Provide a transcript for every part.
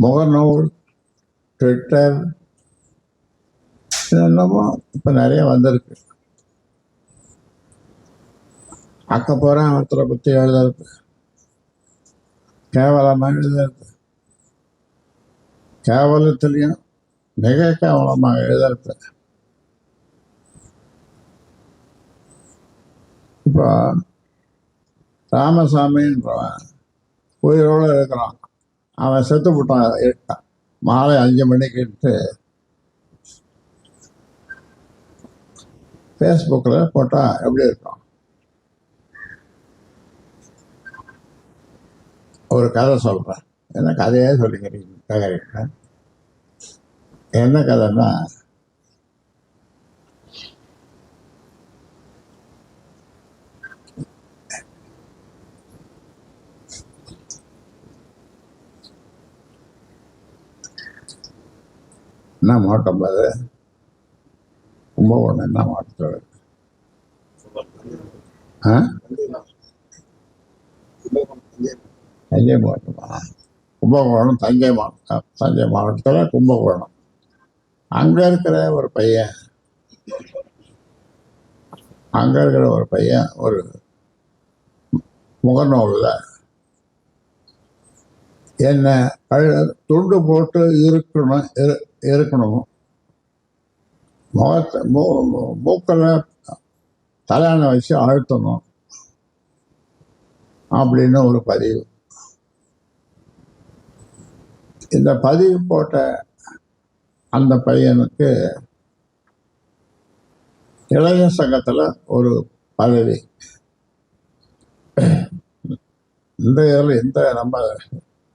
முகநூல், ட்விட்டர், என்னமோ இப்போ நிறைய வந்திருக்கு. அக்கப்போகிறேன் ஒருத்தரை பற்றி எழுதுறது, கேவலமாக எழுதுறது, கேவலத்திலையும் மிக கேவலமாக எழுதுறது. இப்போ ராமசாமின்றவன் உயிரோடு இருக்கிறான். அவன் செத்து போட்டான். மாலை 5 மணிக்கு ஃபேஸ்புக்கில் போட்டால் எப்படி இருக்கும்? ஒரு கதை சொல்கிறேன். என்ன கதையே சொல்லிக்கிறீங்க? என்ன கதைன்னா, என்ன மாவட்டம் அது? கும்பகோணம் என்ன மாவட்டத்தில்? தஞ்சை மாவட்டமா? கும்பகோணம் தஞ்சை மாவட்டம். தஞ்சை மாவட்டத்தில் கும்பகோணம். அங்கே இருக்கிற ஒரு பையன் ஒரு முகநூலில் என்ன துண்டு போட்டு இருக்கணும், முகத்தை மூக்கில் தலையானை வச்சு அழுத்தணும் அப்படின்னு ஒரு பதிவு. இந்த பதிவு போட்ட அந்த பையனுக்கு இளைஞர் சங்கத்தில் ஒரு பதவி. இந்த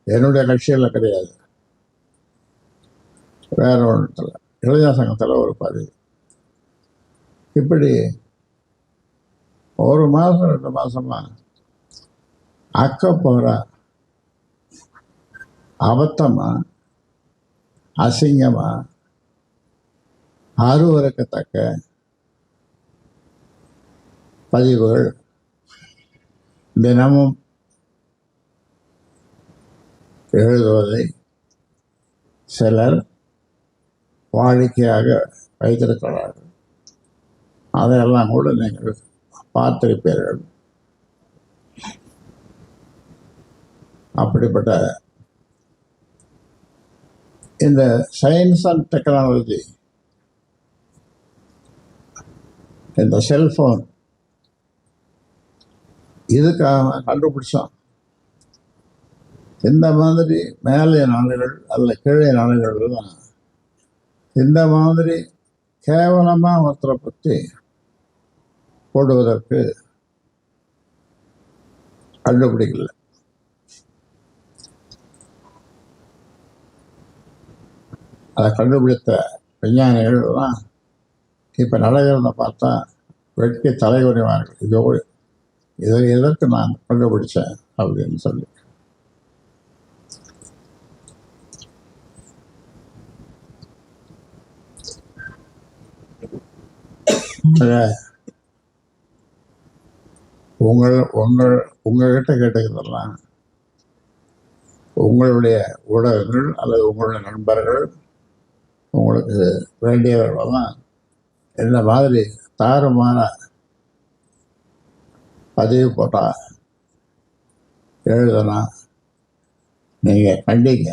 என்னுடைய கட்சியில் கிடையாது, வேற ஒன்றுல இளைஞர் சங்கத்தில் ஒரு பதவி. இப்படி 1 மாதம் 2 மாதமா போகிற அபத்தமா, அசிங்கமா, அருவருக்கத்தக்க பதிவுகள் தினமும் எழுதுவதை சிலர் வாடிக்கையாக வைத்திருக்கிறார்கள். அதையெல்லாம் கூட நீங்கள் பார்த்திருப்பீர்கள். அப்படிப்பட்ட இந்த சயின்ஸ் அண்ட் டெக்னாலஜி, இந்த செல்போன், இதுக்காக கண்டுபிடிச்சோம். இந்த மாதிரி மேலே நாடுகள் அல்ல கீழே நாடுகள்லாம் இந்த மாதிரி கேவலமாக ஒருத்தரை பற்றி போடுவதற்கு கண்டுபிடிக்கல. அதை கண்டுபிடித்த விஞ்ஞானிகள்லாம் இப்போ நடக்கிறத பார்த்தா வெட்கி தலைகுனிவார்கள். இதை எதற்கு நான் கண்டுபிடிச்சேன் அப்படின்னு சொல்லி. உங்ககிட்ட கேட்டுக்கிறதெல்லாம் உங்களுடைய ஊடகங்கள் அல்லது உங்களுடைய நண்பர்கள், உங்களுக்கு வேண்டியவர்களெல்லாம் இந்த மாதிரி தாறுமாற பதிவு போட்டால் எழுதுனா நீங்கள் கண்டிங்க.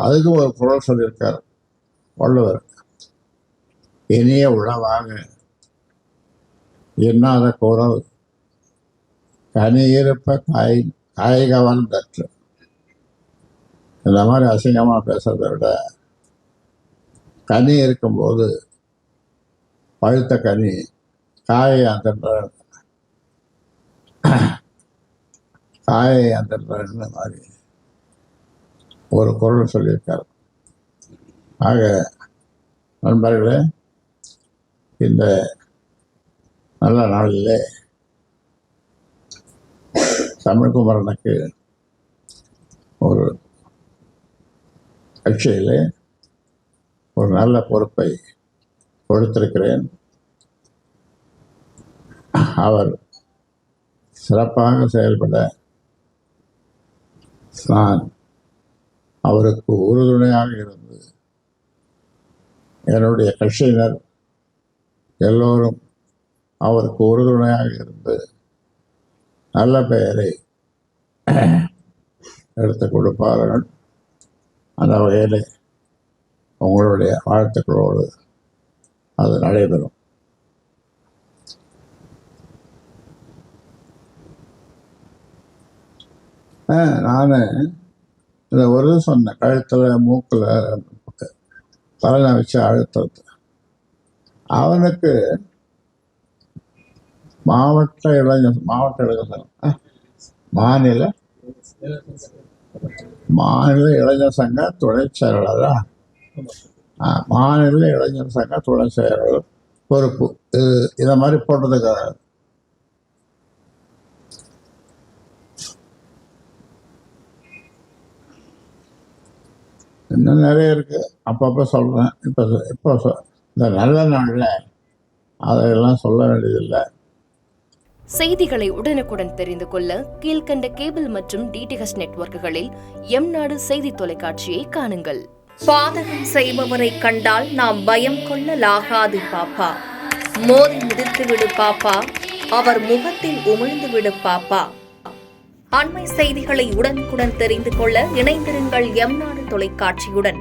அதுக்கும் ஒரு குரல் சொல்லியிருக்கார் வள்ளுவர். இனிய உணவாக எண்ணாத குரல் கனி இருப்ப காய்கவன் தற்று. இந்த மாதிரி அசிங்கமாக பேசுறதை விட கனி இருக்கும்போது பழுத்த கனி காயை அந்த மாதிரி ஒரு குரல் சொல்லியிருக்கார். ஆக நண்பர்களே, இந்த நல்ல நாளிலே தமிழ்குமரனுக்கு ஒரு கட்சியிலே ஒரு நல்ல பொறுப்பை கொடுத்திருக்கிறேன். அவர் சிறப்பாக செயல்பட நான் அவருக்கு உறுதுணையாக இருந்து என்னுடைய கட்சியினர் எல்லோரும் அவருக்கு உறுதுணையாக இருந்து நல்ல பெயரை எடுத்து கொடுப்பார்கள். அந்த வகையில் உங்களுடைய வாழ்த்துக்களோடு அது நடைபெறும். நான் இந்த ஒரு சொன்னேன், கழுத்தில் மூக்கில் தலையை வச்சு அழுத்துறது. அவனுக்கு மாவட்ட இளைஞர் மாநில இளைஞர் சங்க துணை செயலாளரா, மாநில இளைஞர் சங்க துணை செயலாளர் பொறுப்பு இதை மாதிரி போட்டதுக்காக இன்னும் நிறைய இருக்கு. அப்பப்போ சொல்றேன். இப்போ இந்த நல்ல நாள்ல அதையெல்லாம் சொல்ல வேண்டியதில்லை. செய்திகளை உடனுக்குடன் தெரிந்து கொள்ள கீழ்கண்ட கேபிள் மற்றும் டிடிஹெச் நெட்வொர்க்குகளில் எம்நாடு செய்தி தொலைக்காட்சியை காணுங்கள். பாதகம் செய்பவரை கண்டால் நாம் பயம் கொள்ளலாகாது பாப்பா. மோதி மிதித்து விடு பாப்பா, அவர் முகத்தில் உமிழ்ந்து விடு பாப்பா. அண்மை செய்திகளை உடனுக்குடன் தெரிந்து கொள்ள இணைந்திருங்கள் எம்நாடு தொலைக்காட்சியுடன்.